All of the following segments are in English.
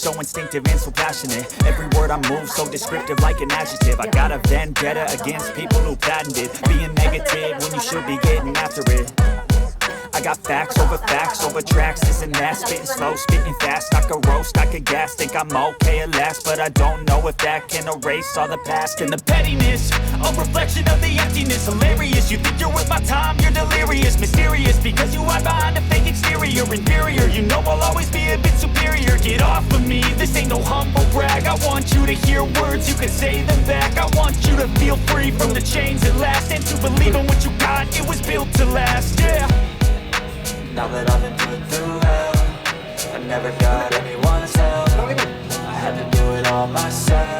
so instinctive and so passionate. Every word I move so descriptive like an adjective. I got a vendetta against people who patented being negative when you should be getting after it. I got facts over tracks, this and that. Spitting slow, spitting fast, I could roast, I could gas. Think I'm okay at last, but I don't know if that can erase all the past. And the pettiness, a reflection of the emptiness. Hilarious, you think you're worth my time, you're delirious. Mysterious, because you hide behind a fake exterior. Inferior, you know I'll always be a bit superior. Get off of me, this ain't no humble brag. I want you to hear words, you can say them back. I want you to feel free from the chains at last, and to believe in what you got, it was built to last, yeah. Now that I've been put through hell, I never got anyone's help. I had to do it all myself.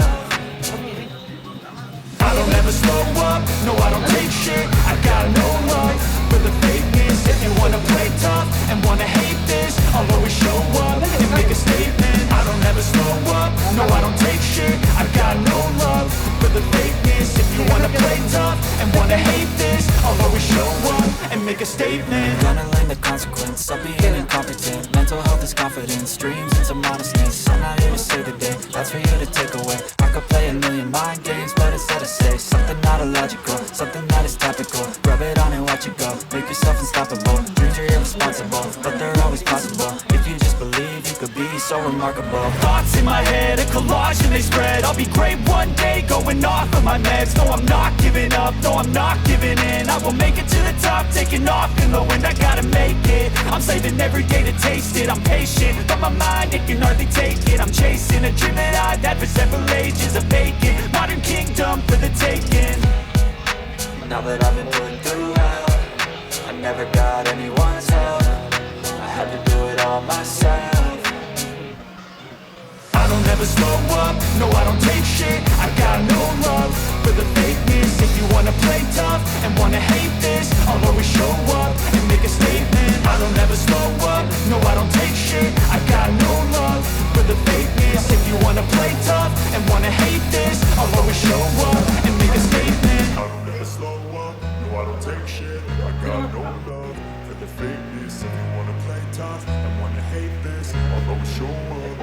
I don't ever slow up, no I don't take shit. I got no love for the fakeness. If you wanna play tough and wanna hate this, I'll always show up and make a statement. I don't ever slow up, no I don't take shit. I got no love for the fakeness. If you wanna play tough and wanna hate this, I'll always show up and make a statement. Gonna learn the consequence of being incompetent. Mental health is confidence, dreams into modestness. I'm not here to save the day, that's for you to take away. I could play a million mind games, but instead I say something not illogical, something that is topical. Rub it on and watch it go, make yourself unstoppable. Dreams are irresponsible, but they're always possible. If you just believe, you could be so remarkable. Thoughts in my head, a collage and they spread. I'll be great one day, going off of my meds. No, I'm not giving up, no, I'm not giving in. I will make it to the top, taking off in the wind. I gotta make it, I'm saving every day to taste it. I'm patient, but my mind, it can hardly take it. I'm chasing a dream that I've had for several ages. A vacant, modern kingdom for the taking. Now that I've been put through hell, I never got anyone's help. I had to do it all myself. I don't ever slow up, no I don't take shit. I got no love for the fakeness. If you wanna play tough and wanna hate this, I'll always show up and make a statement. I don't ever slow up, no I don't take shit. I got no love for the fakeness. If you wanna play tough and wanna hate this, I'll always show up and make a statement. I don't ever slow up, no I don't take shit. I got no love for the fakeness. If you wanna play tough and wanna hate this, I'll always show up.